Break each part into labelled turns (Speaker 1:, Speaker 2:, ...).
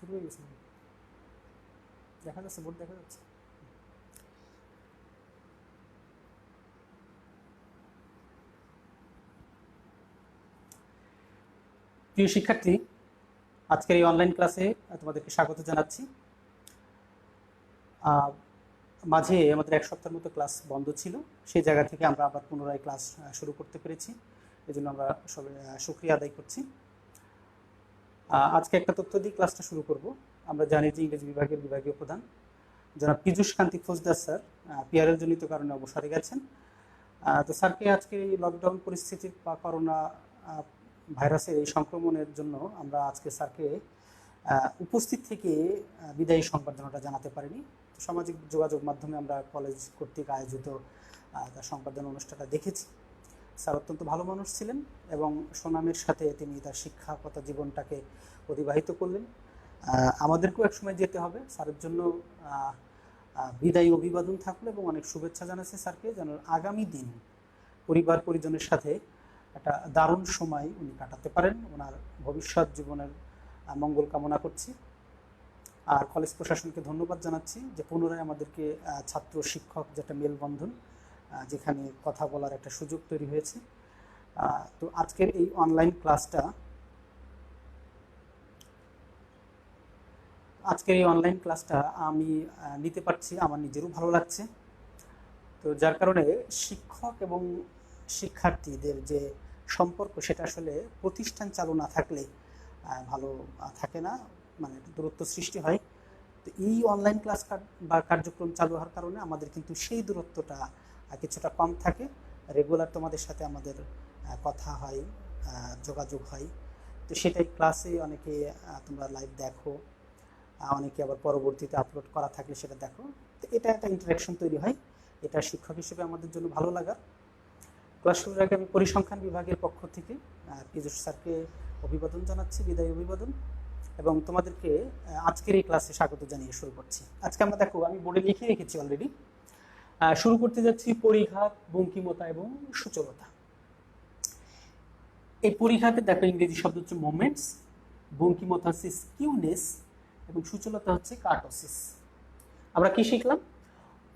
Speaker 1: শুরু হয়ে গেছে, দেখা যাচ্ছে, বোর্ড দেখা যাচ্ছে। প্রিয় শিক্ষার্থী, আজকের এই অনলাইন ক্লাসে তোমাদেরকে স্বাগত জানাচ্ছি। মাঝে আমাদের এক সপ্তাহের মতো ক্লাস বন্ধ ছিল, সেই জায়গা থেকে আমরা আবার পুনরায় ক্লাস শুরু করতে পেরেছি, এই জন্য আমরা সবাই শুকরিয়া আদায় করছি। আজকে একটা তথ্য দিয়ে ক্লাসটা শুরু করব। আমরা জানি যে ইংরেজি বিভাগের বিভাগীয় প্রধান জনাব পীযূষ কান্তি ফৌজদার স্যার পিআরএল জনিত কারণে অবসরে গেছেন। তো স্যারকে আজকে এই লকডাউন পরিস্থিতির বা করোনা ভাইরাসের এই সংক্রমণের জন্য আমরা আজকে স্যারকে উপস্থিত থেকে বিদায়ী সংবর্ধনাটা জানাতে পারিনি। সামাজিক যোগাযোগ মাধ্যমে আমরা কলেজ কর্তৃক আয়োজিত তার সংবর্ধনা অনুষ্ঠানটা দেখেছি। স্যার অত্যন্ত ভালো মানুষ ছিলেন এবং সুনামের সাথে তিনি তার শিক্ষাগত জীবনটাকে অতিবাহিত করলেন। আমাদেরকেও একসময় যেতে হবে। স্যারের জন্য বিদায়ী অভিবাদন থাকলো এবং অনেক শুভেচ্ছা জানাচ্ছি স্যারকে, যেন আগামী দিন পরিবার পরিজনের সাথে একটা দারুণ সময় উনি কাটাতে পারেন। ওনার ভবিষ্যৎ জীবনের মঙ্গল কামনা করছি। আর কলেজ প্রশাসনকে ধন্যবাদ জানাচ্ছি যে পুনরায় আমাদেরকে ছাত্র শিক্ষক যেটা মেলবন্ধন, যেখানে কথা বলার একটা সুযোগ তৈরি হয়েছে। তো আজকের এই অনলাইন ক্লাসটা আমি নিতে পারছি, আমার নিজেরও ভালো লাগছে। তো যার কারণে শিক্ষক এবং শিক্ষার্থীদের যে সম্পর্ক, সেটা আসলে প্রতিষ্ঠান চালু না থাকলে ভালো থাকে না, মানে দূরত্ব সৃষ্টি হয়। তো এই অনলাইন ক্লাস বা কার্যক্রম চালু হওয়ার কারণে আমাদের কিন্তু সেই দূরত্বটা কিছুটা কম থাকে। রেগুলার তোমাদের সাথে আমাদের কথা হয়, যোগাযোগ হয়। তো সেটাই ক্লাসে অনেকে তোমরা লাইভ দেখো, অনেকে আবার পরবর্তীতে আপলোড করা থাকলে সেটা দেখো। তো এটা একটা ইন্টারাকশন তৈরি হয়, এটা শিক্ষক হিসেবে আমাদের জন্য ভালো লাগা। ক্লাস শুরুর আগে আমি পরিসংখ্যান বিভাগের পক্ষ থেকে পীযূষ স্যারকে অভিবাদন জানাচ্ছি, বিদায়ী অভিবাদন, এবং তোমাদেরকে আজকের এই ক্লাসে স্বাগত জানিয়ে শুরু করছি। আজকে আমরা দেখো, আমি বোর্ডে লিখে রেখেছি অলরেডি। শুরু করতে যাচ্ছি পরিঘাত, বঙ্কিমতা এবং সূচলতা। এই পরিঘাতে দেখো ইংরেজি শব্দ হচ্ছে মোমেন্টস, বঙ্কিমতা হচ্ছে স্কিউনেস এবং সূচলতা হচ্ছে কার্টোসিস। আমরা কি শিখলাম?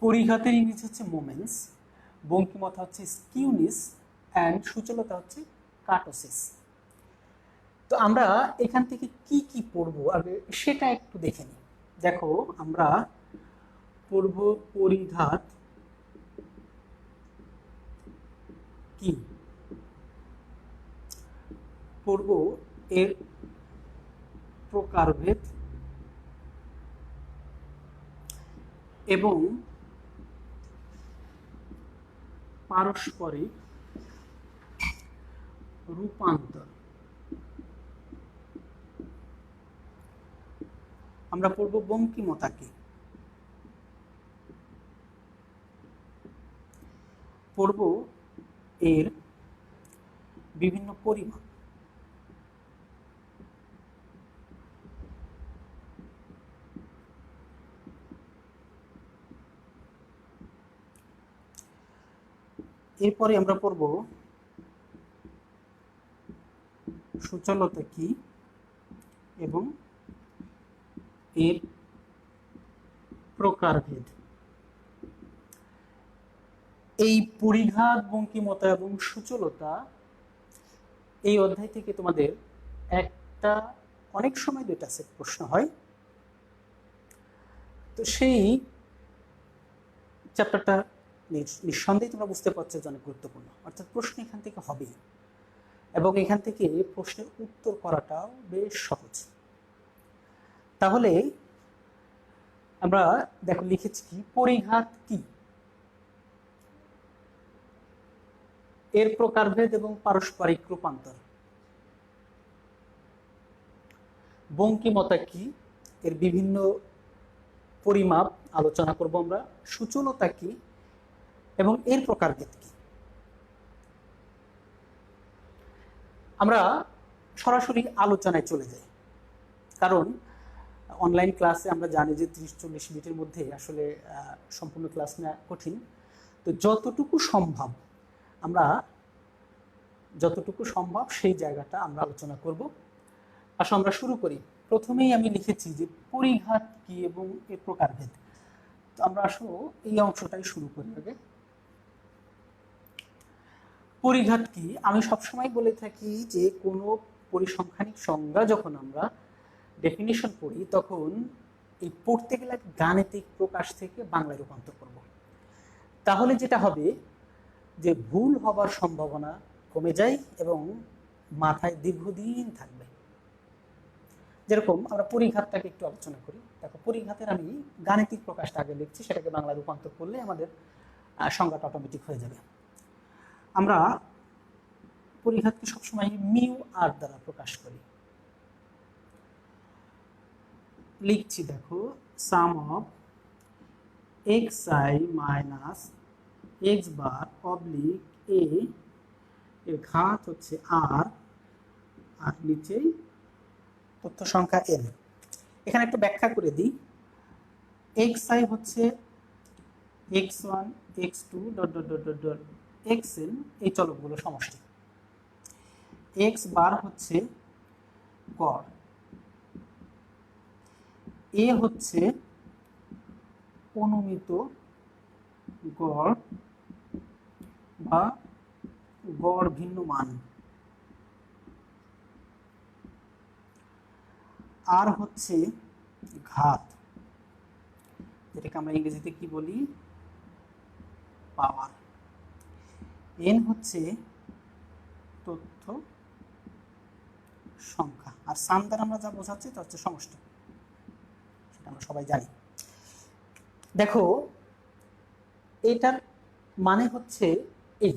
Speaker 1: পরিঘাতের ইংরেজি হচ্ছে মোমেন্টস, বঙ্কিমতা হচ্ছে স্কিউনেস অ্যান্ড সূচলতা হচ্ছে কার্টোসিস। তো আমরা এখান থেকে কি কি পড়বো আগে সেটা একটু দেখে নিই। দেখো, আমরা পড়ব পরিঘাত কি, পড়ব এর প্রকারভেদ এবং পারস্পরিক রূপান্তর। আমরা পড়ব বঙ্কিমতা কি, পড়ব এর বিভিন্ন পরিমাপ, এরপরে আমরা পড়ব সূচলতা কি এবং এর প্রকারভেদ। এই পরিঘাত, বঙ্কিমতা এবং সূচলতা এই অধ্যায় থেকে তোমাদের একটা, অনেক সময় দুইটা সেট প্রশ্ন হয়। তো সেই চ্যাপ্টারটা নিঃসন্দেহে তোমরা বুঝতে পারছো যে অনেক গুরুত্বপূর্ণ, অর্থাৎ প্রশ্ন এখান থেকে হবেই এবং এখান থেকে প্রশ্নের উত্তর করাটাও বেশ সহজ। তাহলে আমরা দেখো লিখেছি কি, পরিঘাত কি, এর প্রকারভেদ এবং পারস্পরিক রূপান্তর। বঙ্কিমতা কি, এর বিভিন্ন পরিমাপ আলোচনা করব আমরা। সূচলতা কি এবং এর প্রকারভেদ কি। আমরা সরাসরি আলোচনায় চলে যাই, কারণ অনলাইন ক্লাসে আমরা জানি যে 30-40 মিনিটের মধ্যে আসলে সম্পূর্ণ ক্লাস নেওয়া কঠিন। তো যতটুকু সম্ভব সেই জায়গাটা আমরা আলোচনা করব। আসো আমরা শুরু করি। প্রথমেই আমি লিখেছি যে পরিঘাত কি এবং এর প্রকারভেদ। তো আমরা আসলে এই অংশটাই শুরু করি আগে। পরিঘাত কি? আমি সবসময় বলে থাকি যে কোনো পরিসংখ্যানিক সংজ্ঞা যখন আমরা ডেফিনিশন পড়ি তখন এই পড়তে গেলে গাণিতিক প্রকাশ থেকে বাংলায় রূপান্তর করব। তাহলে যেটা হবে যে ভুল হবার সম্ভাবনা কমে যায় এবং মাথায় দীর্ঘদিন থাকবে। যেরকম আমরা পরিঘাতটাকে একটু আলোচনা করি। দেখো, পরিঘাতের আমি গাণিতিক প্রকাশটা আগে লিখছি, সেটাকে বাংলায় রূপান্তর করলে আমাদের সংজ্ঞাটা অটোমেটিক হয়ে যাবে। আমরা পরিঘাতকে সবসময় মিউ আর দ্বারা প্রকাশ করি। লিখছি, দেখো, sum of X I minus x bar oblique A এর ঘাত হচ্ছে আর, আর নিচেই তথ্য সংখ্যা এন। এখানে একটু ব্যাখ্যা করে দিই। এক্স আই হচ্ছে x one, x two, dot dot dot dot dot x n, এই চলকগুলো সমষ্টি। এক্স বার হচ্ছে গড়, এ হচ্ছে অনুমিত গড় বা গড় ভিন্ন মান, আর হচ্ছে ঘাত, যেটাকে আমরা ইংরেজিতে কি বলি, পাওয়ার। এন হচ্ছে তথ্য সংখ্যা, আর সাম দ্বারা আমরা যা বোঝাচ্ছি তা হচ্ছে সমষ্টি, সেটা আমরা সবাই জানি। দেখো, এইটার মানে হচ্ছে এই।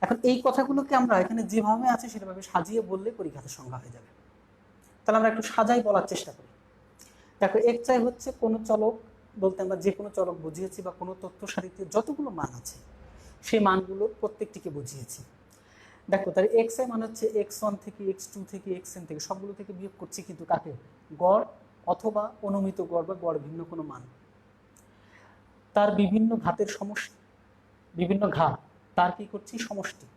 Speaker 1: এখন এই কথাগুলোকে আমরা এখানে যেভাবে আছে সেভাবে সাজিয়ে বললে পরিঘাতের সংজ্ঞা হয়ে যাবে। তাহলে আমরা একটু সাজাই বলার চেষ্টা করি। দেখো, এক্স আই হচ্ছে কোনো চলক বলতে আমরা যে কোনো চলক বুঝিয়েছি বা কোনো তথ্য সারিতে যতগুলো মান আছে সেই মানগুলোর প্রত্যেকটিকে বুঝিয়েছি। দেখো, তাহলে এক্স আই মানে হচ্ছে এক্স ওয়ান থেকে, এক্স টু থেকে, এক্স এন থেকে, সবগুলো থেকে বিয়োগ করছি, কিন্তু কাকে? গড় অথবা অনুমিত গড় বা গড় ভিন্ন কোনো মান। তার বিভিন্ন ঘাতের সমষ্টি, বিভিন্ন ঘাত তার কি করছি? সমষ্টি,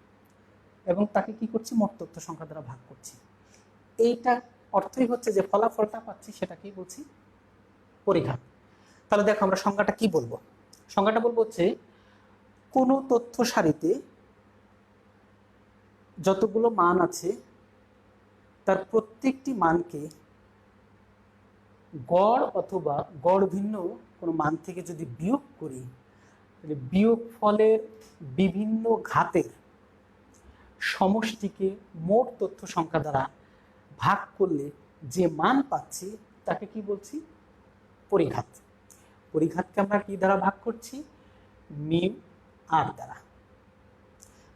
Speaker 1: এবং তাকে কি করছি? মোট তথ্য সংখ্যা দ্বারা ভাগ করছি। এইটা অর্থই হচ্ছে যে ফলাফলটা পাচ্ছি সেটাকেই বলছি পরিঘাত। তাহলে দেখো, আমরা সংজ্ঞাটা কি বলবো? সংজ্ঞাটা বলবো হচ্ছে কোনো তথ্য সারিতে যতগুলো মান আছে তার প্রত্যেকটি মানকে গড় অথবা গড় ভিন্ন কোনো মান থেকে যদি বিয়োগ করি, তাহলে বিয়োগ ফলের বিভিন্ন ঘাতের সমষ্টিকে মোট তথ্য সংখ্যা দ্বারা ভাগ করলে যে মান পাচ্ছি তাকে কি বলছি? পরিঘাত। পরিঘাতকে আমরা কি দ্বারা ভাগ করছি? মিউ আর দ্বারা।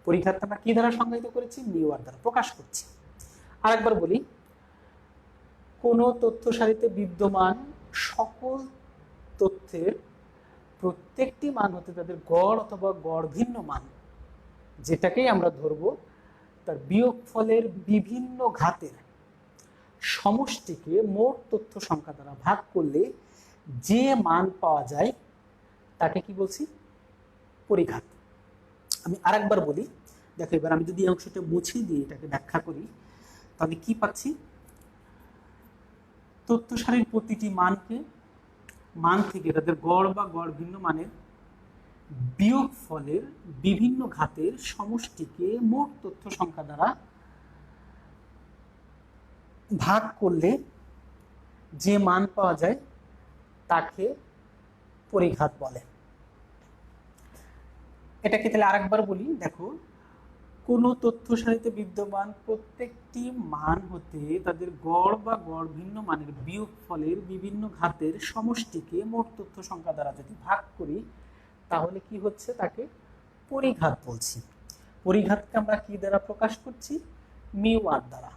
Speaker 1: পরিঘাতকে আমরা কি দ্বারা সংজ্ঞায়িত করেছি? মিউ আর দ্বারা প্রকাশ করছি। আরেকবার বলি, কোনো তথ্য সারিতে বিদ্যমান সকল তথ্যের প্রত্যেকটি মান হতে তাদের গড় অথবা গড় ভিন্ন মান, যেটাকেই আমরা ধরবো, তার বিয়োগ ফলের বিভিন্ন ঘাতের সমষ্টিকে মোট তথ্য সংখ্যা দ্বারা ভাগ করলে যে মান পাওয়া যায় তাকে কি বলছি? পরিঘাত। আমি আরেকবার বলি, দেখো, এবার আমি যদি এই অংশটা মুছে দিয়ে এটাকে ব্যাখ্যা করি, তাহলে কি পাচ্ছি? তথ্য সারির প্রতিটি মান থেকে তাদের গড় বা গড় ভিন্ন মানের বিয়োগ ফলের বিভিন্ন ঘাতের সমষ্টিকে মোট তথ্য সংখ্যা দ্বারা ভাগ করলে যে মান পাওয়া যায় তাকে পরিঘাত বলে। এটাকে তাহলে আরেকবার বলি, দেখো, কোনো তথ্য সারিতে বিদ্যমান প্রত্যেকটি মান হতে তাদের গড় বা গড় ভিন্ন মানের বিয়োগ ফলের বিভিন্ন ঘাতের সমষ্টিকে মোট তথ্য সংখ্যা দ্বারা যদি ভাগ করি তাহলে কি হচ্ছে? তাকে পরিঘাত বলছি। পরিঘাতকে আমরা কি দ্বারা প্রকাশ করছি? মিউ আর দ্বারা।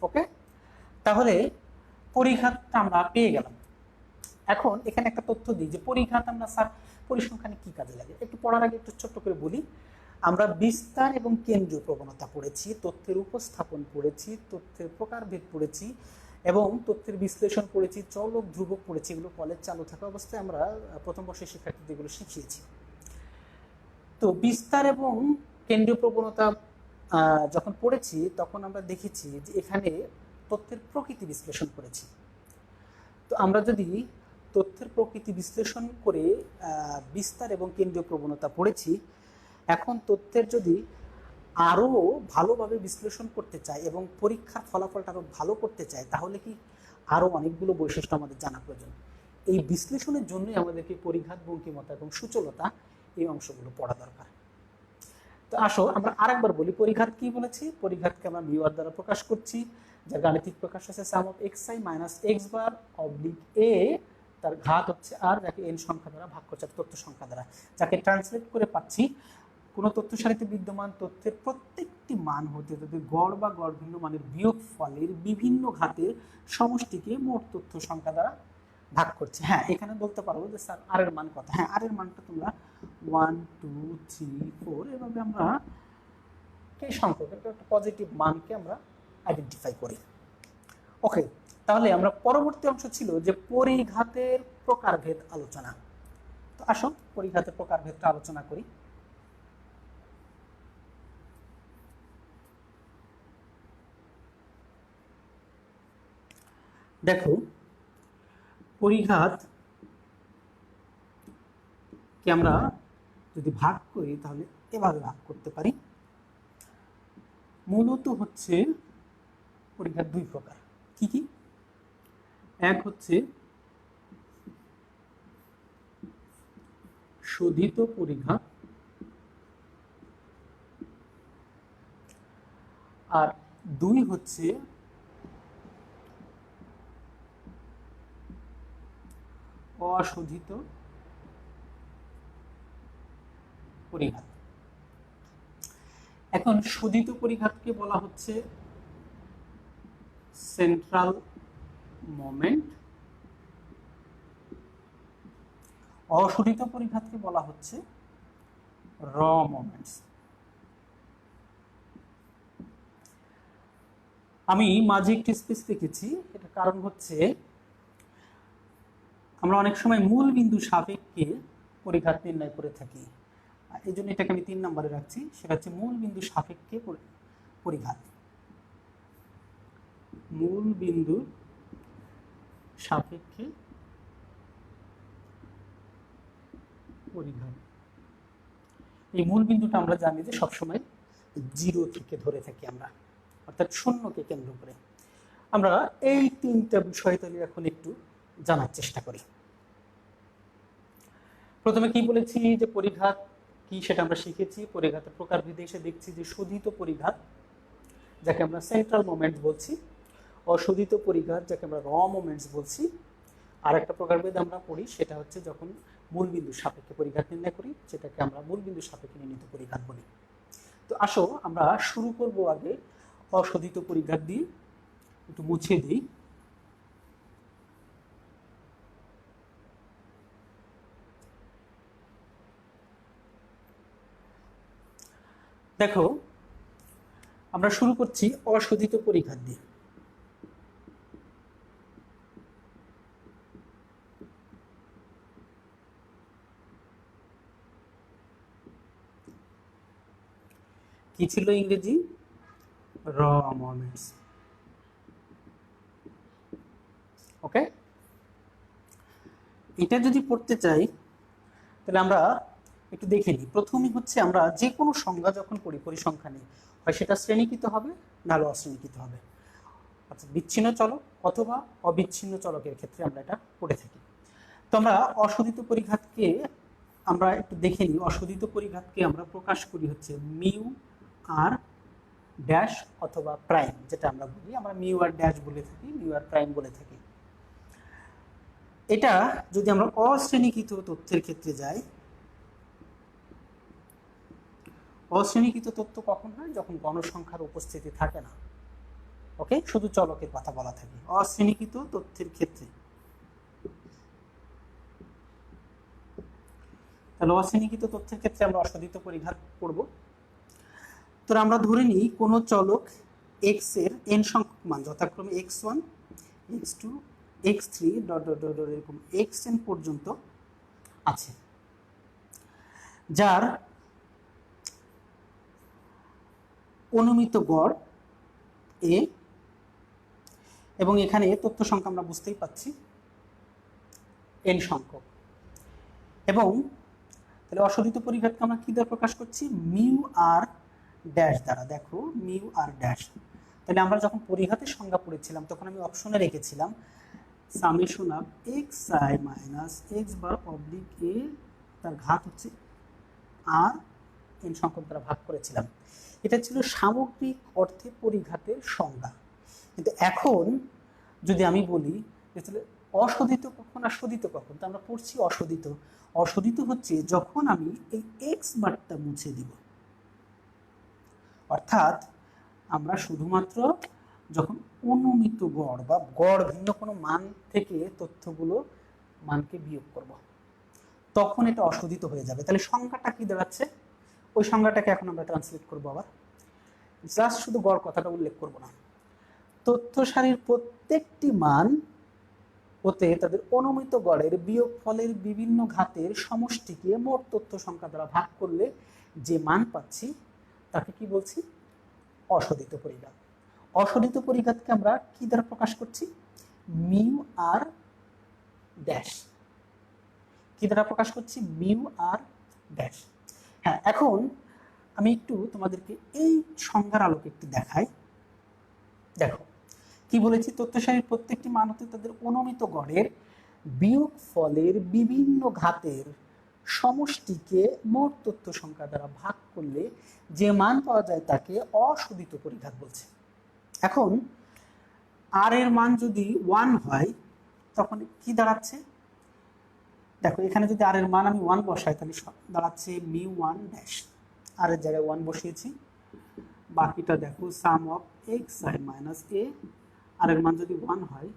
Speaker 1: ওকে, তাহলে পরিঘাতটা আমরা পেয়ে গেলাম। এখন এখানে একটা তথ্য দিই যে পরিঘাত আমরা স্যার পরিসংখ্যানে কি কাজে লাগে। একটু পড়ার আগে একটু ছোট্ট করে বলি। আমরা বিস্তার এবং কেন্দ্রীয় প্রবণতা পড়েছি, তথ্যের উপস্থাপন পড়েছি, তথ্যের প্রকারভেদ পড়েছি, এবং তথ্যের বিশ্লেষণ পড়েছি, চলক ধ্রুবক পড়েছি। এগুলো কলেজ চালু থাকা অবস্থায় আমরা প্রথম বর্ষের শিক্ষার্থীদের এগুলো শিখিয়েছি। তো বিস্তার এবং কেন্দ্রীয় প্রবণতা যখন পড়েছি তখন আমরা দেখেছি যে এখানে তথ্যের প্রকৃতি বিশ্লেষণ করেছি। তো আমরা যদি তথ্যের প্রকৃতি বিশ্লেষণ করে বিস্তার এবং কেন্দ্রীয় প্রবণতা পড়েছি, এখন তথ্যের যদি আরও ভালোভাবে বিশ্লেষণ করতে চাই এবং পরীক্ষার ফলাফলটা আরও ভালো করতে চাই, তাহলে কি আরও অনেকগুলো বৈশিষ্ট্য আমাদের জানা প্রয়োজন। এই বিশ্লেষণের জন্যই আমাদেরকে পরিঘাত, বঙ্কিমতা এবং সূচলতা এই অংশগুলো পড়া দরকার। তো আসো আমরা আরেকবার বলি, পরিঘাত কি বলেছি? পরিঘাতকে আমরা মিউআর দ্বারা প্রকাশ করছি, যার গাণিতিক প্রকাশ হচ্ছে sum of xi minus x bar oblique a, তার ঘাত হচ্ছে আর, যাকে n সংখ্যা দ্বারা ভাগ করছে তথ্য সংখ্যা দ্বারা, যাকে ট্রান্সলেট করে পাচ্ছি কোনো তথ্য সারিতে বিদ্যমান তথ্যের প্রত্যেকটি মান হতে যদি গড় বা গড় ভিন্ন মানের বিয়োগফলের বিভিন্ন ঘাতের সমষ্টিকে মোট তথ্য সংখ্যা দ্বারা ভাগ করছে। হ্যাঁ, এখানে বলতে পারবো যে স্যার আর এর মান কত। হ্যাঁ, আর এর মানটা তোমরা 1 2 3 4 এভাবে আমরা এই সংখ্যক একটা পজিটিভ মানকে আমরা আইডেন্টিফাই করি। ওকে, তাহলে আমরা পরবর্তী অংশ ছিল যে পরিঘাতের প্রকারভেদ আলোচনা। তো আসো পরিঘাতের প্রকারভেদটা আলোচনা করি। দেখো, পরিঘাত কে আমরা যদি ভাগ করি তাহলে এভাবে ভাগ করতে পারি। মূলত হচ্ছে পরিঘাত দুই প্রকার। কি কি? এক হচ্ছে শোধিত পরিঘাত, আর দুই হচ্ছে অশোধিত পরিঘাত। এখন শোধিত পরিঘাতকে বলা হচ্ছে সেন্ট্রাল মোমেন্ট, অশোধিত পরিঘাতকে বলা হচ্ছে র মোমেন্টস। আমি মাঝে একটি স্পেস লিখেছি, এটা কারণ হচ্ছে আমরা অনেক সময় মূল বিন্দু সাপেক্ষে পরিঘাত নির্ণয় করে থাকি, এই জন্য এটাকে আমি 3 নম্বরে রাখছি। সেটা হচ্ছে মূল বিন্দু সাপেক্ষে পরিঘাত। মূল বিন্দু সাপেক্ষে পরিঘাত। এই মূল বিন্দুটা আমরা জানি যে সবসময় 0 থেকে ধরে থাকি আমরা, অর্থাৎ শূন্যকে কেন্দ্র করে। আমরা এই 3টা বিষয় তাহলে এখন একটু জানার চেষ্টা করি। প্রথমে কি বলেছি যে পরিঘাত কি সেটা আমরা শিখেছি। পরিঘাতের প্রকারভেদে এসে দেখছি যে শোধিত পরিঘাত, যাকে আমরা সেন্ট্রাল মোমেন্টস বলছি, অশোধিত পরিঘাত, যাকে আমরা র মোমেন্টস বলছি। আর একটা প্রকারভেদ আমরা পড়ি, সেটা হচ্ছে যখন মূলবিন্দুর সাপেক্ষে পরিঘাত নির্ণয় করি, যেটাকে আমরা মূলবিন্দুর সাপেক্ষে নির্ণীত পরিঘাত বলি। তো আসো আমরা শুরু করব আগে অশোধিত পরিঘাত দিয়ে, একটু মুছে দিই। দেখো, আমরা শুরু করছি অশোধিত পরিঘাত দিয়ে। কি ছিল ইংরেজি? র মোমেন্টস। ওকে, এটা যদি পড়তে চাই তাহলে আমরা একটু দেখে নিই। প্রথমেই হচ্ছে আমরা যে কোনো সংজ্ঞা যখন পড়ি, পরিসংখ্যান নিয়ে, হয় সেটা শ্রেণীকৃত হবে নাহলে অশ্রেণীকৃত হবে, অর্থাৎ বিচ্ছিন্ন চলক অথবা অবিচ্ছিন্ন চলকের ক্ষেত্রে আমরা এটা পড়ে থাকি। তো আমরা অশোধিত পরিঘাতকে আমরা একটু দেখে নিই। অশোধিত পরিঘাতকে আমরা প্রকাশ করি হচ্ছে মিউ আর ড্যাশ অথবা প্রাইম, যেটা আমরা বলি, আমরা মিউ আর ড্যাশ বলে থাকি, মিউ আর প্রাইম বলে থাকি। এটা যদি আমরা অশ্রেণীকৃত তথ্যের ক্ষেত্রে যাই, অশ্রেণীকৃত তথ্য কখন হয়? যখন গণসংখ্যার উপস্থিতি থাকে না। ওকে, শুধু চলকের কথা বলা থাকে অশ্রেণীকৃত তথ্যের ক্ষেত্রে। তাহলে অশ্রেণীকৃত তথ্যের ক্ষেত্রে আমরা অশোধিত পরিঘাত পড়ব। তো আমরা ধরে নিই কোনো চলক x এর n সংখ্যক মান, যথাক্রমে x1 x2 x3 dot dot dot এরকম xn পর্যন্ত আছে, যার অনুমিত গড় a এবং এখানে তথ্য সংখ্যা আমরা বুঝতেই পাচ্ছি n সংখ্যক। এবং তাহলে অশোধিত পরিঘাতকে আমরা কি দ্বারা প্রকাশ করছি? মিউ আর ড্যাশ দ্বারা। দেখো মিউ আর ড্যাশ। তাহলে আমরা যখন পরিঘাতের সংজ্ঞা পড়েছিলাম তখন আমি অপশনে রেখেছিলাম summation of X I minus x bar oblique এ, তার ঘাত হচ্ছে আর n সংখ্যক দ্বারা ভাগ করেছিলাম। এটা ছিল সামগ্রিক অর্থে পরিঘাতের সংজ্ঞা। কিন্তু এখন যদি আমি বলি যে তাহলে অশোধিত কখন আর শোধিত কখন, তো আমরা পড়ছি অশোধিত। অশোধিত হচ্ছে যখন আমি এই এক্স বারটা মুছে দিব, অর্থাৎ আমরা শুধুমাত্র যখন অনুমিত গড় বা গড় ভিন্ন কোনো মান থেকে তথ্যগুলো মানকে বিয়োগ করব, তখন এটা অশোধিত হয়ে যাবে। তাহলে সংখ্যাটা কি দাঁড়াচ্ছে? ওই সংখ্যাটাকে এখন আমরা ট্রান্সলেট করবো। আবার জাস্ট শুধু গড় কথাটা উল্লেখ করব না, তথ্য সারির প্রত্যেকটি মান হতে তাদের অনুমিত গড়ের বিয়োগ ফলের বিভিন্ন ঘাতের সমষ্টিকে মোট তথ্য সংখ্যা দ্বারা ভাগ করলে যে মান পাচ্ছি তাকে কি বলছি? অশোধিত পরিঘাত। অশোধিত পরিঘাতকে আমরা কি দ্বারা প্রকাশ করছি? Mu r dash. কি দ্বারা প্রকাশ করছি? Mu r dash. হ্যাঁ, এখন আমি একটু তোমাদেরকে এই সংজ্ঞার আলোকে একটু দেখাই। দেখো কি বলেছি, তথ্য সারির প্রত্যেকটি মান হতে তাদের অনুমিত গড়ের বিয়োগ ফলের বিভিন্ন ঘাতের সমষ্টিকে মোট তথ্য সংখ্যা দ্বারা ভাগ করলে যে মান পাওয়া যায় তাকে অশোধিত পরিঘাত বলছে। এখন আর এর মান যদি 1 হয় তখন কি দাঁড়াচ্ছে? দেখো এখানে যদি আর এর মান আমি 1 বসাই তাহলে দাঁড়াচ্ছে মিউ 1 ড্যাশ। আর এর জায়গায় 1 বসিয়েছি। বাকিটা দেখো sum of X I minus এ, আর এর মান যদি 1 হয়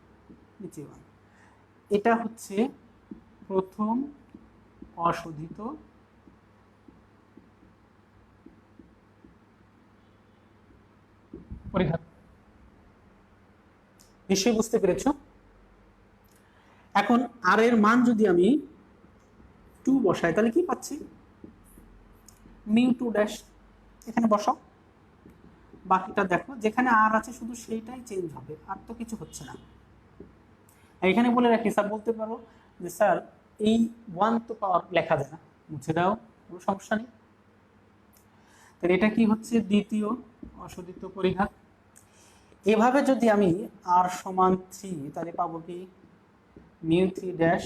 Speaker 1: নিচে 1। এটা হচ্ছে প্রথম অশোধিত পরিঘাত। নিশ্চয়ই বুঝতে পেরেছ? এখন আর এর মান যদি আমি 2 বসাই তাহলে কি পাচ্ছি? Mu 2 dash. এখানে বসাও। বাকিটা দেখো যেখানে আর আছে শুধু সেইটাই চেঞ্জ হবে, আর তো কিছু হচ্ছে না। এখানে বলে রাখি, স্যার বলতে পারো যে স্যার এই 1 তো পাওয়ার লেখা যায় না, মুছে দাও, কোনো সমস্যা নেই। তাহলে এটা কি হচ্ছে? দ্বিতীয় অশোধিত পরিঘাত। এভাবে যদি আমি আর সমান 3 তাহলে পাবো কি? Mu 3 dash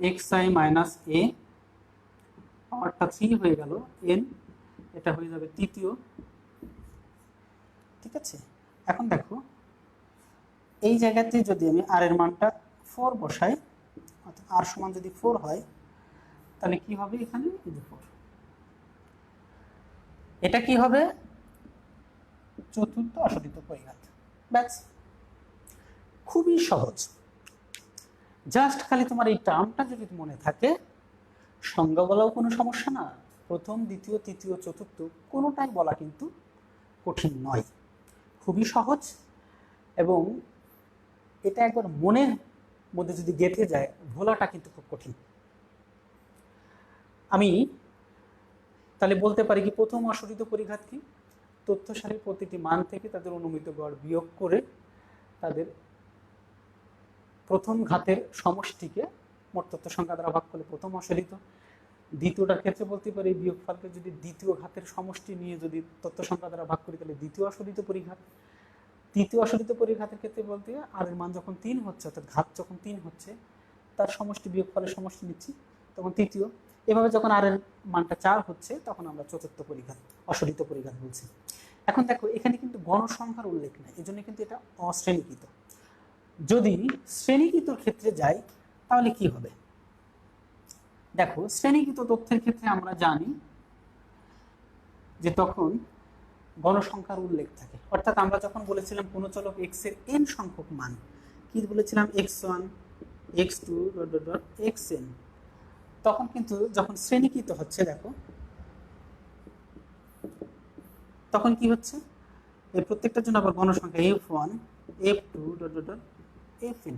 Speaker 1: X I minus A, পাওয়ারটা 3 হয়ে গেল এন, এটা হয়ে যাবে তৃতীয়। ঠিক আছে, এখন দেখো এই জায়গাতে যদি আমি আর এর মানটা 4 বসাই, অর্থাৎ আর সমান যদি 4 হয় তাহলে কি হবে? এখানে এই যে 4, এটা কি হবে? চতুর্থ অশোধিত পরিঘাত। ব্যাস, খুবই সহজ। জাস্ট খালি তোমার এই টার্মটা যদি মনে থাকে, সংজ্ঞা বলাও কোনো সমস্যা না, প্রথম দ্বিতীয় তৃতীয় চতুর্থ কোনোটাই বলা কিন্তু কঠিন নয়, খুবই সহজ। এবং এটা একবার মনের মধ্যে যদি গেঁথে যায়, ভোলাটা কিন্তু খুব কঠিন। আমি তাহলে বলতে পারি কি, প্রথম অশোধিত পরিঘাত কি? তথ্য সারির প্রতিটি মান থেকে তাদের অনুমিত গড় বিয়োগ করে তাদের প্রথম ঘাতের সমষ্টিকে মোট তথ্য সংখ্যা দ্বারা ভাগ করলে প্রথম অশোধিত। দ্বিতীয়টার ক্ষেত্রে বলতে পারি বিয়োগফলকে যদি দ্বিতীয় ঘাতের সমষ্টি নিয়ে যদি তথ্য সংখ্যা দ্বারা ভাগ করি তাহলে দ্বিতীয় অশোধিত পরিঘাত। তৃতীয় অশোধিত পরিঘাতের ক্ষেত্রে বলতে আর এর মান যখন 3 হচ্ছে, অর্থাৎ ঘাত যখন 3 হচ্ছে তার সমষ্টি বিয়োগফলের সমষ্টি নিচ্ছি, তখন তৃতীয়। এভাবে যখন আর এর মানটা 4 হচ্ছে তখন আমরা চতুর্থ পরিঘাত, অশোধিত পরিঘাত বলছি। এখন দেখো এখানে কিন্তু গণসংখ্যার উল্লেখ নেই, এই জন্য কিন্তু এটা অশ্রেণীকৃত। যদি শ্রেণীকৃতর ক্ষেত্রে যাই তাহলে কি হবে? দেখো শ্রেণীকৃত তথ্যের ক্ষেত্রে আমরা জানি যে তখন গণসংখ্যার উল্লেখ থাকে। অর্থাৎ আমরা যখন বলেছিলাম কোনো চলক x এর n সংখ্যক মান, কি বলেছিলাম? x1 x2 xn, তখন কিন্তু যখন শ্রেণীকৃত হচ্ছে দেখো তখন কি হচ্ছে? এই প্রত্যেকটার জন্য আবার গণসংখ্যা f1 f2 fn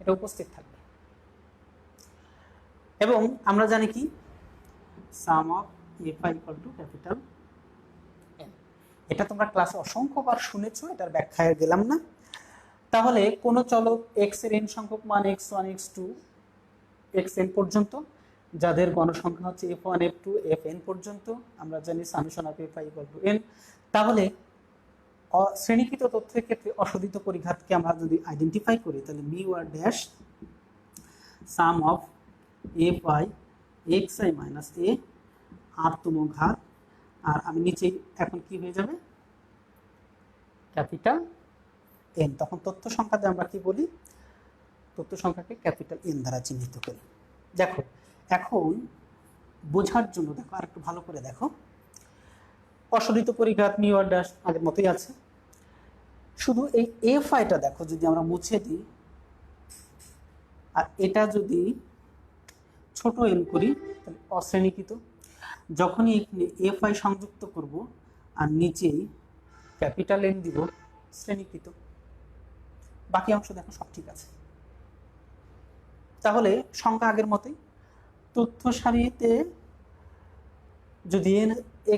Speaker 1: এটা উপস্থিত থাকবে। এবং আমরা জানি কি sum of fi equal to capital N। এটা তোমরা ক্লাসে অসংখ্যবার শুনেছো, এটার ব্যাখ্যায় গেলাম না। তাহলে কোন চলক এক্স এর n সংখ্যক মান x1 x2 xn পর্যন্ত, যাদের গণসংখ্যা হচ্ছে f1 f2 fn পর্যন্ত, আমরা জানি সামেশন অফ fi = n। তাহলে শ্রেণীকৃত তথ্যের ক্ষেত্রে অশোধিত পরিঘাতকে আমরা যদি আইডেন্টিফাই করি, তাহলে mu r dash sum of fi xi minus a r-তম ঘাত, আর আমি নিচে এখন কি হয়ে যাবে ক্যাপিটাল এন। তখন তথ্য সংখ্যাতে আমরা কি বলি, তথ্য সংখ্যাকে ক্যাপিটাল এন দ্বারা চিহ্নিত করি। দেখো এখন বোঝার জন্য দেখো আর একটু ভালো করে দেখো, অশোধিত পরিঘাত মিউ আর ড্যাশ আগের মতোই আছে, শুধু এই fi-টা দেখো যদি আমরা মুছে দিই আর এটা যদি ছোট এন করি তাহলে অশ্রেণীকৃত। যখনই এখানে fi সংযুক্ত করব আর নিচেই ক্যাপিটাল এন দিব, শ্রেণীকৃত। বাকি অংশ দেখো সব ঠিক আছে। তাহলে সংখ্যা আগের মতোই, তথ্য সারিতে যদি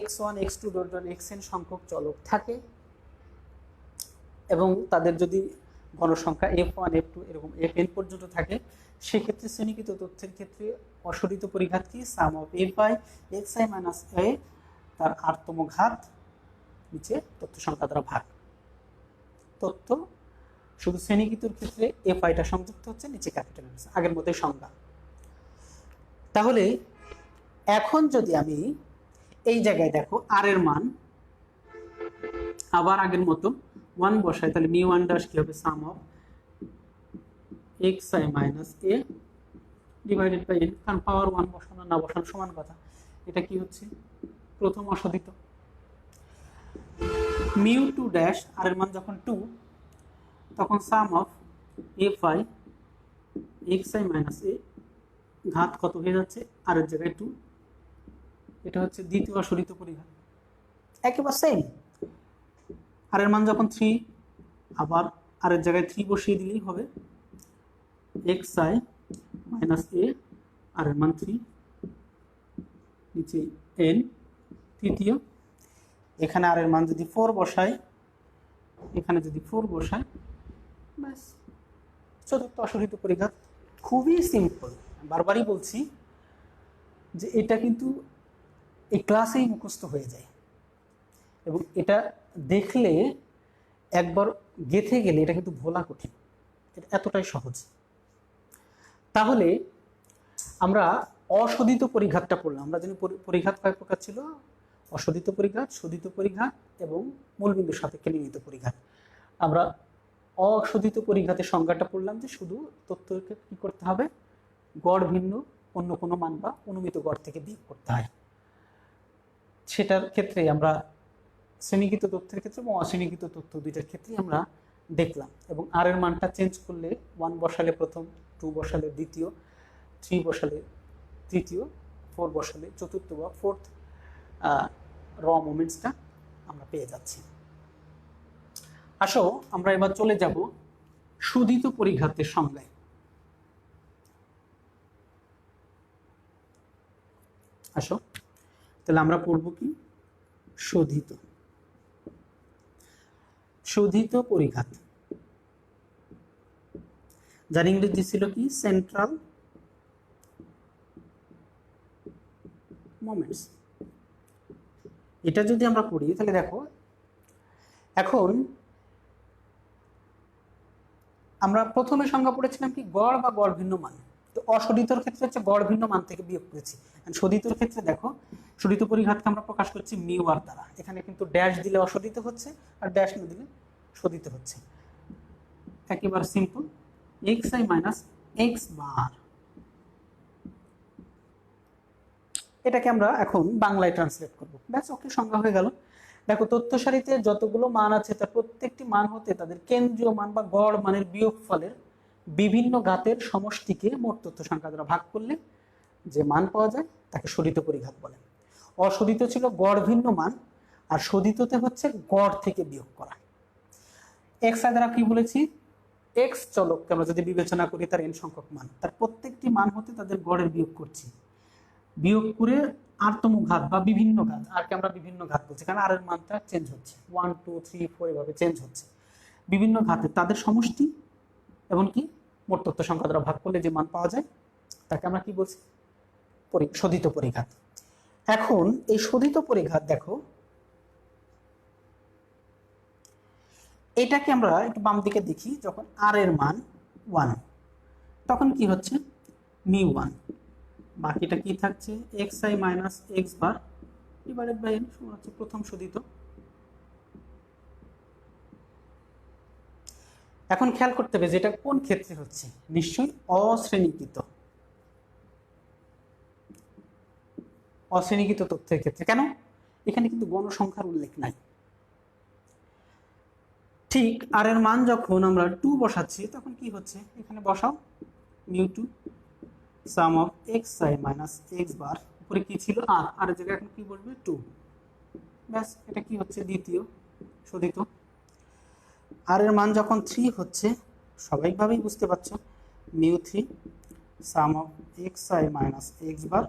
Speaker 1: x1 x2 xn সংখ্যক চলক থাকে এবং তাদের যদি গণসংখ্যা f1 f2 এরকম fn পর্যন্ত থাকে, সেক্ষেত্রে শ্রেণীকৃত তথ্যের ক্ষেত্রে অশোধিত পরিঘাত কি, sum of fi xi minus a তার r-তম ঘাত নিচে তথ্য সংখ্যা দ্বারা ভাগ। তথ্য শুধু শ্রেণীকৃতর ক্ষেত্রে fi-টা সংযুক্ত হচ্ছে, নিচে ক্যাপিটাল এন, আগের মতোই সংজ্ঞা। তাহলে এখন যদি আমি এই জায়গায় দেখো আর এর মান আবার আগের মতো 1 বসাই, তাহলে মিউ ওয়ান ড্যাশ কি হবে, sum of xi minus a divided by n, কারণ পাওয়ার 1 বসানো না বসানো সমান কথা। এটা কি হচ্ছে প্রথম অশোধিত। মিউ টু ড্যাশ আর এর মান যখন 2, তখন sum of fi xi minus a ঘাত কত হয়ে যাচ্ছে, আর এর জায়গায় 2, এটা হচ্ছে দ্বিতীয় অশোধিত পরিঘাত। একেবারে সেম, আর এর মান যখন 3, আবার আর এর জায়গায় 3 বসিয়ে দিলেই হবে xi মাইনাস a, আর এর মান 3, নিচে n তৃতীয়। এখানে আর এর মান যদি 4 বসাই, এখানে যদি 4 বসাই, ব্যাস চতুর্থ অশোধিত পরিঘাত। খুবই সিম্পল, বারবারই বলছি যে এটা কিন্তু এই ক্লাসেই মুখস্থ হয়ে যায় এবং এটা দেখলে একবার গেঁথে গেলে এটা কিন্তু ভোলা কঠিন, এটা এতটাই সহজ। তাহলে আমরা অশোধিত পরিঘাতটা পড়লাম। আমরা জানি পরিঘাত কয় প্রকার ছিল, অশোধিত পরিঘাত, শোধিত পরিঘাত এবং মূলবিন্দুর সাপেক্ষে নির্ণীত পরিঘাত। আমরা অশোধিত পরিঘাতের সংজ্ঞাটা পড়লাম যে শুধু তথ্যকে কি করতে হবে, গড় ভিন্ন অন্য কোনো মান বা অনুমিত গড় থেকে বিয়োগ করতে হয়। সেটার ক্ষেত্রে আমরা শ্রেণীকৃত তথ্যের ক্ষেত্রে এবং অশ্রেণীকৃত তথ্য দুইটার ক্ষেত্রেই আমরা দেখলাম। এবং আর এর মানটা চেঞ্জ করলে 1 বসালে প্রথম, 2 বসালে দ্বিতীয়, 3 বসালে তৃতীয়, 4 বসালে চতুর্থ বা ফোর্থ র মোমেন্টসটা আমরা পেয়ে যাচ্ছি। আসো আমরা এবার চলে যাব শোধিত পরিঘাতের সংজ্ঞায়। আসো তাহলে আমরা পড়ব কি, শোধিত। শোধিত পরিঘাত, যার ইংরেজি ছিল কি, সেন্ট্রাল মোমেন্টস। এটা যদি আমরা পড়ি তাহলে দেখো এখন আমরা প্রথমে সংজ্ঞা পড়েছিলাম কি, গড় বা গড় ভিন্ন মান। তো অশোধিতর ক্ষেত্রে হচ্ছে গড় ভিন্ন মান থেকে বিয়োগ করেছি। শোধিতর ক্ষেত্রে দেখো শোধিত পরিঘাতকে আমরা প্রকাশ করছি মিউ আর দ্বারা। এখানে কিন্তু ড্যাশ দিলে অশোধিত হচ্ছে আর ড্যাশ না দিলে শোধিত হচ্ছে। একেবারে সিম্পল, xi মাইনাস x বার। এটাকে আমরা এখন বাংলায় ট্রান্সলেট করব, ব্যাস ওকে, সংজ্ঞা হয়ে গেল। দেখো তথ্য সারিতে যতগুলো মান আছে তার প্রত্যেকটি মান হতে তাদের কেন্দ্রীয় মান বা গড় মানের বিয়োগফলের বিভিন্ন ঘাতের সমষ্টিকে মোট তথ্য সংখ্যা দ্বারা ভাগ করলে যে মান পাওয়া যায় তাকে শোধিত পরিঘাত বলে। অশোধিত ছিল গড় ভিন্ন মান, আর শোধিততে হচ্ছে গড় থেকে বিয়োগ করা। এক্স দ্বারা কি বলেছি, এক্স চলককে আমরা যদি বিবেচনা করি তার n সংখ্যক মান, তার প্রত্যেকটি মান হতে তাদের গড়ের বিয়োগ করছি, বিয়োগ করে আরতম ঘাত বা বিভিন্ন ঘাত, আরকে আমরা বিভিন্ন ঘাত বলছি কারণ আর এর মানটা চেঞ্জ হচ্ছে, 1 2 3 4 এভাবে চেঞ্জ হচ্ছে। বিভিন্ন ঘাতে তাদের সমষ্টি এমনকি মোট তথ্য সংখ্যা দ্বারা ভাগ করলে যে মান পাওয়া যায় তাকে আমরা কি বলছি, শোধিত পরিঘাত। এখন এই শোধিত পরিঘাত দেখো, এটাকে আমরা একটু বাম দিকে দেখি, যখন আর এর মান 1 তখন কি হচ্ছে মিউ 1, বাকিটা কি থাকছে xi minus x bar divided by n সমান হচ্ছে প্রথম শোধিত। এখন খেয়াল করতে হবে যে এটা কোন ক্ষেত্রে হচ্ছে, নিশ্চয়ই অশ্রেণীকৃত, অশ্রেণীকৃত তথ্যের ক্ষেত্রে। কেন, এখানে কিন্তু গণসংখ্যার উল্লেখ নাই। ঠিক আর এর মান যখন আমরা 2 বসাচ্ছি তখন কি হচ্ছে, এখানে বসাও mu 2 sum of xi minus x bar, উপরে কি ছিল আর, আর এর জায়গায় এখন কি বসবে 2, ব্যাস এটা কি হচ্ছে দ্বিতীয় শোধিত। আর এর মান যখন 3 হচ্ছে, স্বাভাবিকভাবেই বুঝতে পারছো mu 3 sum of xi minus x bar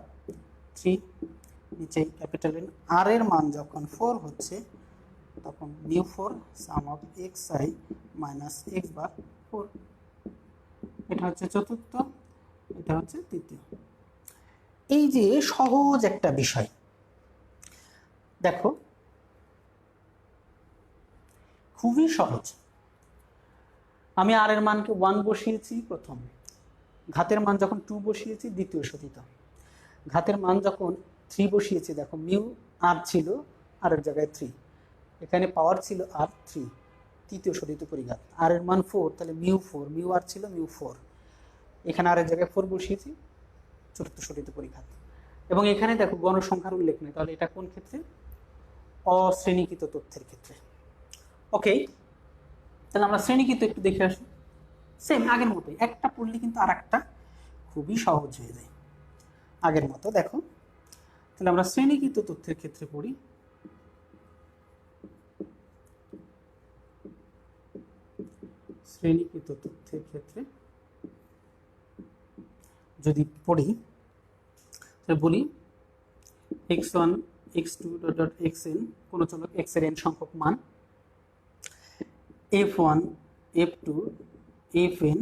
Speaker 1: 3, নিচে ক্যাপিটাল N। আর এর মান যখন 4 হচ্ছে তখন mu 4 sum of xi minus x bar 4, এটা হচ্ছে চতুর্থ, এটা হচ্ছে তৃতীয়। এই যে সহজ একটা বিষয়, দেখো খুবই সহজ। আমি আর এর মানকে 1 বসিয়েছি প্রথম, ঘাতের মান যখন 2 বসিয়েছি দ্বিতীয় শোধিত, ঘাতের মান যখন 3 বসিয়েছি, দেখো মিউ আর ছিল আর এর জায়গায় 3, এখানে পাওয়ার ছিল আর 3, তৃতীয় শোধিত পরিঘাত। আর এর মান 4, তাহলে মিউ 4, মিউ আর ছিল মিউ 4, এখানে আর এর জায়গায় 4 বসিয়েছি, চতুর্থ শোধিত পরিঘাত। এবং এখানে দেখো গণসংখ্যার উল্লেখ নেই, তাহলে এটা কোন ক্ষেত্রে, অশ্রেণীকৃত তথ্যের ক্ষেত্রে। ওকে, তাহলে আমরা শ্রেণীকৃত একটু দেখে আসি। সেম আগের মতোই, একটা পড়লে কিন্তু আর একটা খুবই সহজ হয়ে যায় আগের মতো। দেখো তাহলে আমরা শ্রেণীকৃত তথ্যের ক্ষেত্রে পড়ি। শ্রেণীকৃত তথ্যের ক্ষেত্রে যদি পড়ি তাহলে বলি x1 x2 ডট xn কোনো চলক x এর n সংখ্যক মান, f1 f2 fn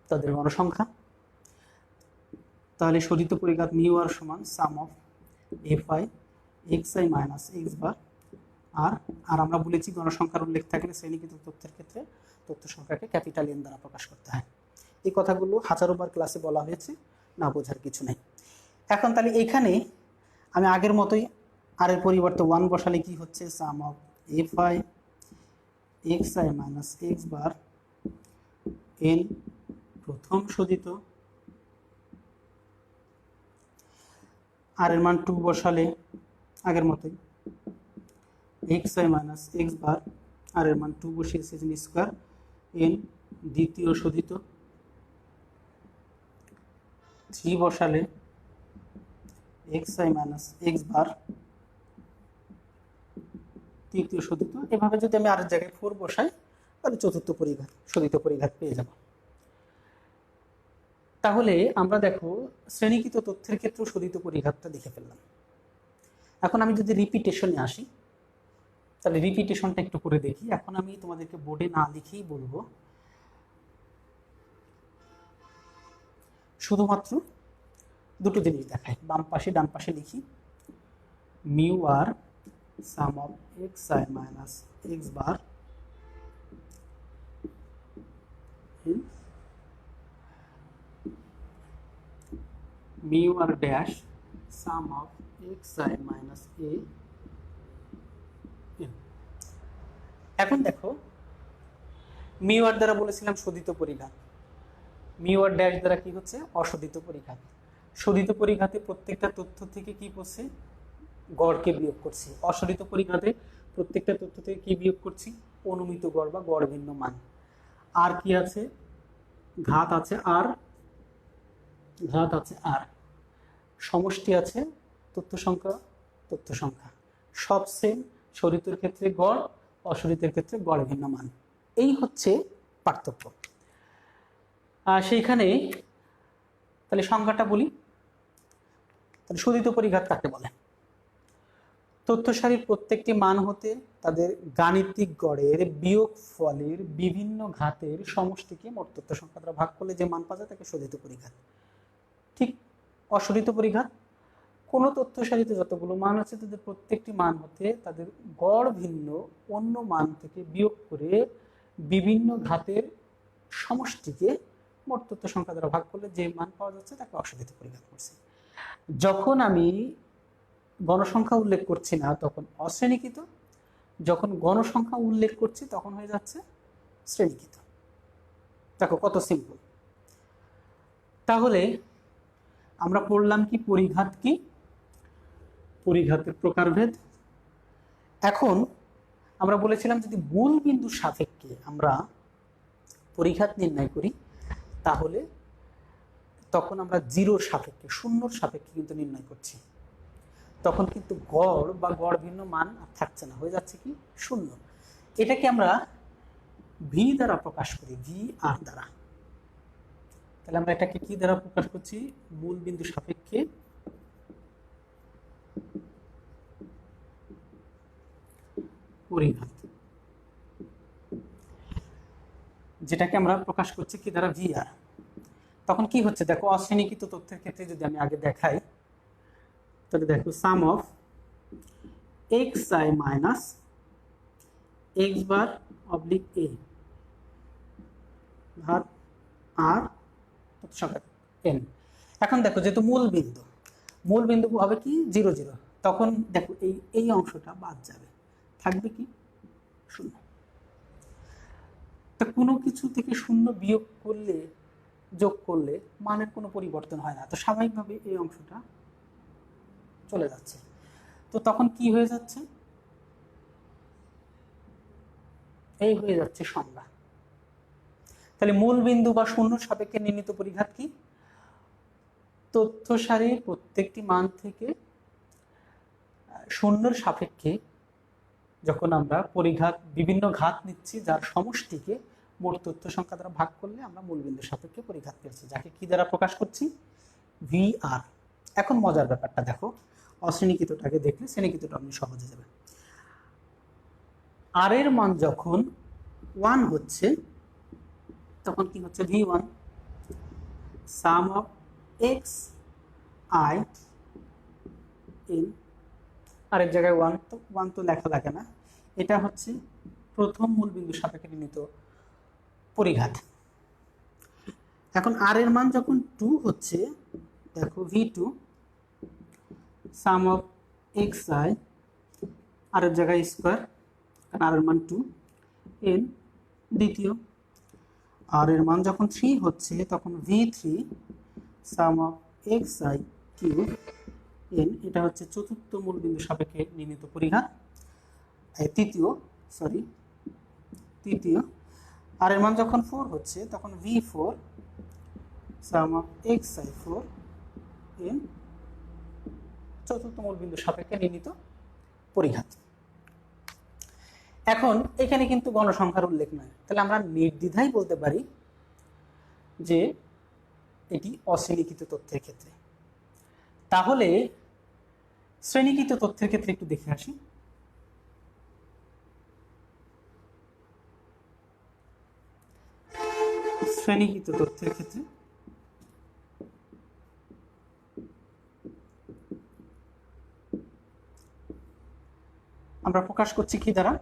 Speaker 1: তাদের গণসংখ্যা। তাহলে শোধিত পরিঘাত মিউ আর সমান sum of fi xi minus x bar R, আর আমরা বলেছি গণসংখ্যার উল্লেখ থাকলে শ্রেণীকৃত তথ্যের ক্ষেত্রে তথ্য সংখ্যাকে ক্যাপিটাল এন দ্বারা প্রকাশ করতে হয়। এই কথাগুলো হাজারোবার ক্লাসে বলা হয়েছে, না বোঝার কিছু নেই। এখন তাহলে এখানে আমি আগের মতোই আর এর পরিবর্তে 1 বসালে কি হচ্ছে, sum of fi xi minus x bar n প্রথম শোধিত, আর এর মান 2 বসালে আগের মতোই xi মাইনাস এক্স বার, আর এর মান 2 বসিয়েছে স্কোয়ার n দ্বিতীয় শোধিত, 3 বসালে xi মাইনাস এক্স বার তৃতীয় শোধিত। এভাবে যদি আমি আর জায়গায় 4 বসাই তাহলে চতুর্থ পরিঘাত, শোধিত পরিঘাত পেয়ে যাব। তাহলে আমরা দেখো শ্রেণীকৃত তথ্যের ক্ষেত্রে শোধিত পরিঘাতটা দেখে ফেললাম। এখন আমি যদি রিপিটেশনে আসি, তাহলে রিপিটেশনটা একটু করে দেখি। এখন আমি তোমাদেরকে বোর্ডে না লিখেই বলবো, শুধুমাত্র দুটো জিনিস দেখাই, বাম পাশে ডান পাশে লিখি mu r sum of xi minus x bar mu r dash sum of xi minus a। এখন দেখো মিউ আর দ্বারা বলেছিলাম শোধিত পরিঘাত, মিউ আর ড্যাশ দ্বারা কি হচ্ছে, অশোধিত পরিঘাত। শোধিত পরিঘাতে প্রত্যেকটা তথ্য থেকে কি করছে, গড়কে বিয়োগ করছি। অশোধিত পরিঘাতে প্রত্যেকটা তথ্য থেকে কি বিয়োগ করছি, অনুমিত গড় বা গড় ভিন্ন মান। আর কি আছে, ঘাত আছে আর, ঘাত আছে আর, সমষ্টি আছে তথ্য সংখ্যা, তথ্য সংখ্যা সব সেম। শোধিতের ক্ষেত্রে গড়, অশোধিতের ক্ষেত্রে গড় ভিন্ন মান, এই হচ্ছে পার্থক্য। সেইখানে তাহলে সংখ্যাটা বলি, তাহলে শোধিত পরিঘাত কাকে বলে? তথ্য সারির প্রত্যেকটি মান হতে তাদের গাণিতিক গড়ের বিয়োগ ফলের বিভিন্ন ঘাতের সমষ্টিকে মোট তথ্য সংখ্যা দ্বারা ভাগ করলে যে মান পাওয়া যায় তাকে শোধিত পরিঘাত। ঠিক অশোধিত পরিঘাত, কোনো তথ্য সারিতে যতগুলো মান আছে তাদের প্রত্যেকটি মান হতে তাদের গড় ভিন্ন অন্য মান থেকে বিয়োগ করে বিভিন্ন ঘাতের সমষ্টিকে মোট তথ্য সংখ্যা দ্বারা ভাগ করলে যে মান পাওয়া যাচ্ছে তাকে অশোধিত পরিঘাত করছি। যখন আমি গণসংখ্যা উল্লেখ করছি না তখন অশ্রেণীকৃত, যখন গণসংখ্যা উল্লেখ করছি তখন হয়ে যাচ্ছে শ্রেণীকৃত। দেখো কত সিম্পল। তাহলে আমরা পড়লাম কি পরিঘাত কি, পরিঘাতের প্রকারভেদ। এখন আমরা বলেছিলাম যদি মূল বিন্দুর সাপেক্ষে আমরা পরিঘাত নির্ণয় করি তাহলে তখন আমরা জিরোর সাপেক্ষে, শূন্যর সাপেক্ষে কিন্তু নির্ণয় করছি। তখন কিন্তু গড় বা গড় ভিন্ন মান আর থাকছে না, হয়ে যাচ্ছে কি শূন্য। এটাকে আমরা ভি দ্বারা প্রকাশ করি, ভি আর দ্বারা। তাহলে আমরা এটাকে কি দ্বারা প্রকাশ করছি? মূল বিন্দু সাপেক্ষে পরিঘাত, যেটাকে আমরা প্রকাশ করছি কি দ্বারা? ভি আর। তখন কি হচ্ছে দেখো, অশ্রেণীকৃত তথ্যের ক্ষেত্রে যদি আমি আগে দেখাই তাহলে দেখো sum of X I minus x bar oblique A ভাগ আর তথ্য সংখ্যা এন। এখন দেখো যেহেতু মূল বিন্দু হবে কি 0 0, তখন দেখো এই অংশটা বাদ যাবে, থাকবে কি শূন্য। তা কোনো কিছু থেকে শূন্য বিয়োগ করলে যোগ করলে মানের কোনো পরিবর্তন হয় না, তো স্বাভাবিকভাবে এই অংশটা চলে যাচ্ছে। তো তখন কি হয়ে যাচ্ছে? এই হয়ে যাচ্ছে সংজ্ঞা। তাহলে মূল বিন্দু বা শূন্যর সাপেক্ষে নির্ণীত পরিঘাত কি? তথ্য সারির প্রত্যেকটি মান থেকে শূন্যর সাপেক্ষে যখন আমরা পরিঘাত বিভিন্ন ঘাত নিচ্ছি যার সমষ্টিকে মোট তথ্য সংখ্যা দ্বারা ভাগ করলে আমরা মূল বিন্দুর সাপেক্ষে পরিঘাত পেয়েছি, যাকে কি দ্বারা প্রকাশ করছি? ভি আর। এখন মজার ব্যাপারটা দেখো, অশ্রেণীকৃতটাকে দেখলে শ্রেণীকৃতটা আপনি সহজে যাবে। আর এর মান যখন 1 হচ্ছে তখন কি হচ্ছে? v1 sum of X I in, আরেক জায়গায় 1 তো লেখা লাগে না, এটা হচ্ছে প্রথম মূল বিন্দুর সাপেক্ষে নির্ণীত পরিঘাত। এখন আর এর মান যখন 2 হচ্ছে দেখো v2 some of X I, আরেক জায়গায় স্কোয়ার, কারণ আর এর মান 2 এন দ্বিতীয়। আর এর মান যখন 3 হচ্ছে তখন v3 some of X I cube N, এটা হচ্ছে চতুর্থ মূল বিন্দু সাপেক্ষে নির্ণীত পরিঘাত, তৃতীয়। আর এর মান যখন 4 হচ্ছে তখন v4 some of X I 4 N, চতুর্থ মূল বিন্দু সাপেক্ষে নির্ণীত পরিঘাত। এখন এখানে কিন্তু গণসংখ্যার উল্লেখ নয়, তাহলে আমরা নির্দ্বিধায় বলতে পারি যে এটি অশ্রেণীকৃত তথ্যের ক্ষেত্রে। তাহলে শ্রেণীকৃত তথ্যের ক্ষেত্রে একটু দেখে আসি। শ্রেণীকৃত তথ্যের ক্ষেত্রে আমরা প্রকাশ করছি কি দ্বারা?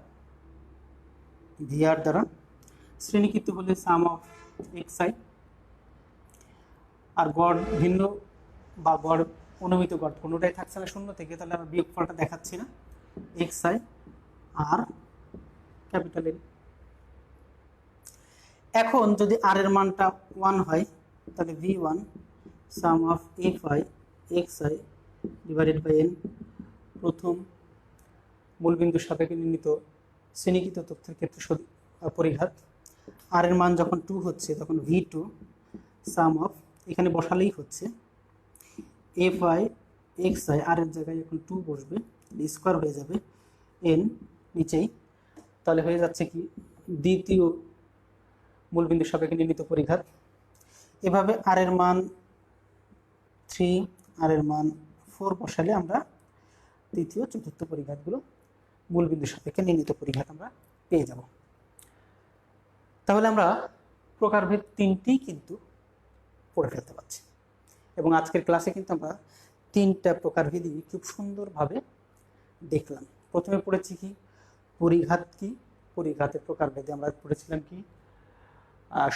Speaker 1: ভিআর দ্বারা। শ্রেণীকৃত হলে সাম অফ এক্স আই, আর গড় ভিন্ন বা গড় অনুমিত গড় কোনোটাই থাকছে না শূন্য থেকে, তাহলে আমরা বিয়োগফলটা দেখাচ্ছি না, এক্স আই আর ক্যাপিটাল এন। এখন যদি আর এর মানটা 1 হয় তাহলে v1 sum of f i x i divided by n, প্রথম মূলবিন্দুর সাপেক্ষে নির্ণীত শ্রেণীকৃত তথ্যের ক্ষেত্রে পরিঘাত। আর এর মান যখন 2 হচ্ছে তখন v2 সাম অফ, এখানে বসালেই হচ্ছে এফ আই এক্স আই, আর এর জায়গায় এখন 2 বসবে, স্কোয়ার হয়ে যাবে এন নিচেই, তাহলে হয়ে যাচ্ছে কি দ্বিতীয় মূলবিন্দুর সাপেক্ষে নির্ণীত পরিঘাত। এভাবে আর এর মান 3, আর এর মান 4 বসালে আমরা তৃতীয় চতুর্থ পরিঘাতগুলো মূলবিন্দুর সাপেক্ষে নির্ণীত পরিঘাত আমরা পেয়ে যাব। তাহলে আমরা প্রকারভেদ 3টি কিন্তু পড়ে ফেলতে পারছি এবং আজকের ক্লাসে কিন্তু আমরা 3টা প্রকারভেদই খুব সুন্দরভাবে দেখলাম। প্রথমে পড়েছি কি পরিঘাত কি, পরিঘাতের প্রকারভেদে আমরা পড়েছিলাম কি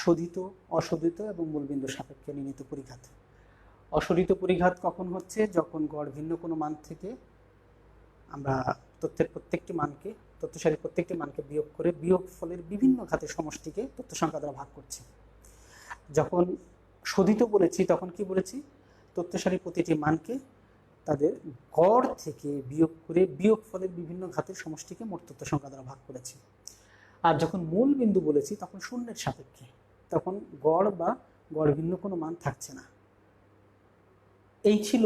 Speaker 1: শোধিত, অশোধিত এবং মূলবিন্দুর সাপেক্ষে নির্ণীত পরিঘাত। অশোধিত পরিঘাত কখন হচ্ছে? যখন গড় ভিন্ন কোনো মান থেকে আমরা তথ্যের প্রত্যেকটি মানকে, তথ্য সারির প্রত্যেকটি মানকে বিয়োগ করে বিয়োগ ফলের বিভিন্ন ঘাতের সমষ্টিকে তথ্য সংখ্যা দ্বারা ভাগ করছি। যখন শোধিত বলেছি তখন কি বলেছি? তথ্য সারির প্রতিটি মানকে তাদের গড় থেকে বিয়োগ করে বিয়োগ ফলের বিভিন্ন ঘাতের সমষ্টিকে মোট তথ্য সংখ্যা দ্বারা ভাগ করেছি। আর যখন মূল বিন্দু বলেছি তখন শূন্যের সাপেক্ষে, তখন গড় বা গড় ভিন্ন কোনো মান থাকছে না। এই ছিল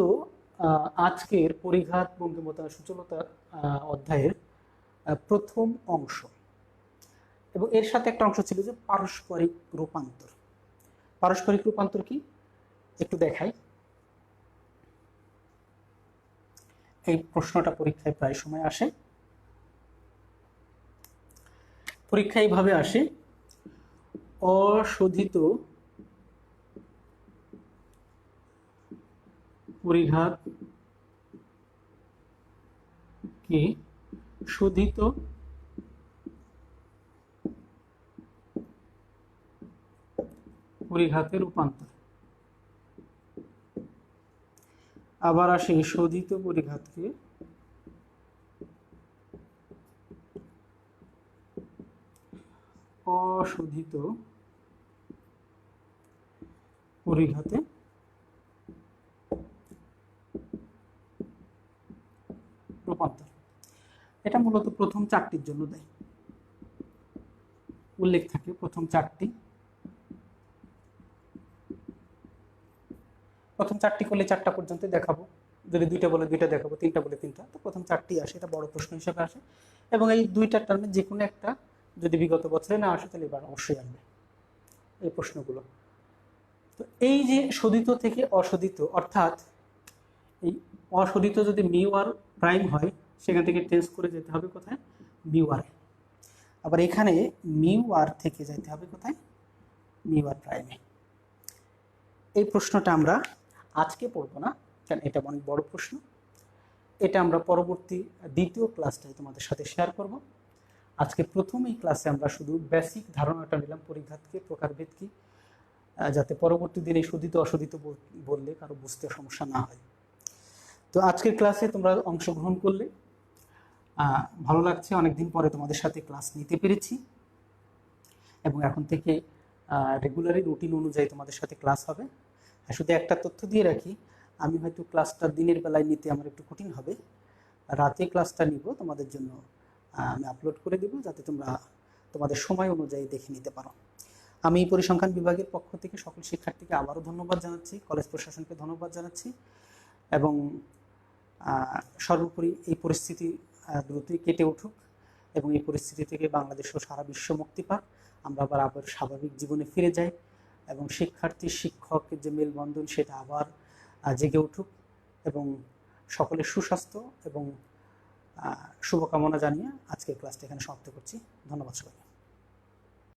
Speaker 1: আজকের পরিঘাত, বঙ্কিমতা, সূচলতা অধ্যায়ের প্রথম অংশ। এবং এর সাথে একটা অংশ ছিল যে পারস্পরিক রূপান্তর। পারস্পরিক রূপান্তর কি একটু দেখাই। এই প্রশ্নটা পরীক্ষায় প্রায় সময় আসে। পরীক্ষা এইভাবে আসে, অশোধিত পরিঘাত কি শোধিত পরিঘাতের রূপান্তর। আবার আসে শোধিত পরিঘাতকে অশোধিত পরিঘাতে রূপান্তর। এটা মূলত প্রথম 4টির জন্য দেয়, উল্লেখ থাকে প্রথম 4টি। প্রথম 4টি করলে 4টা পর্যন্ত দেখাবো, যদি 2টা বলে 2টা দেখাবো, 3টা বলে 3টা। তো প্রথম 4টি আসে, এটা বড় প্রশ্ন হিসেবে আসে। এবং এই 2টা টার্মে যে কোনো একটা যদি বিগত বছরে না আসে তাহলে এবার অবশ্যই আসবে এই প্রশ্নগুলো। তো এই যে শোধিত থেকে অশোধিত, অর্থাৎ এই অশোধিত যদি মিউ আর প্রাইম হয় সেখান থেকে টেন্স করে যেতে হবে কোথায়? মিউ আর। আবার এখানে মিউ আর থেকে যেতে হবে কোথায়? মিউ আর প্রাইমে। এই প্রশ্নটা আমরা আজকে পড়বো না, কারণ এটা অনেক বড় প্রশ্ন। এটা আমরা পরবর্তী দ্বিতীয় ক্লাসটাই তোমাদের সাথে শেয়ার করব। আজকে প্রথম এই ক্লাসে আমরা শুধু বেসিক ধারণাটা নিলাম পরিঘাতকে, প্রকারভেদ কি, যাতে পরবর্তী দিনে শোধিত অশোধিত বললে কারো বুঝতে সমস্যা না হয়। তো আজকের ক্লাসে তোমরা অংশগ্রহণ করলে ভালো লাগছে, অনেকদিন পরে তোমাদের সাথে ক্লাস নিতে পেরেছি এবং এখন থেকে রেগুলারলি রুটিন অনুযায়ী তোমাদের সাথে ক্লাস হবে। শুধু একটা তথ্য দিয়ে রাখি, আমি হয়তো ক্লাসটা দিনের বেলায় নিতে আমার একটু কঠিন হবে, রাতে ক্লাসটা নিব তোমাদের জন্য, আমি আপলোড করে দেব যাতে তোমরা তোমাদের সময় অনুযায়ী দেখে নিতে পারো। আমি পরিসংখ্যান বিভাগের পক্ষ থেকে সকল শিক্ষার্থীকে আবারও ধন্যবাদ জানাচ্ছি, কলেজ প্রশাসনকে ধন্যবাদ জানাচ্ছি এবং সর্বোপরি এই পরিস্থিতি দ্রুতই কেটে উঠুক এবং এই পরিস্থিতি থেকে বাংলাদেশ ও সারা বিশ্ব মুক্তি পাক, আমরা আবার স্বাভাবিক জীবনে ফিরে যাই এবং শিক্ষার্থী শিক্ষকের যে মেলবন্ধন সেটা আবার জেগে উঠুক এবং সকলের সুস্বাস্থ্য এবং শুভকামনা জানিয়ে আজকের ক্লাসটা এখানে সমাপ্ত করছি। ধন্যবাদ সবাইকে।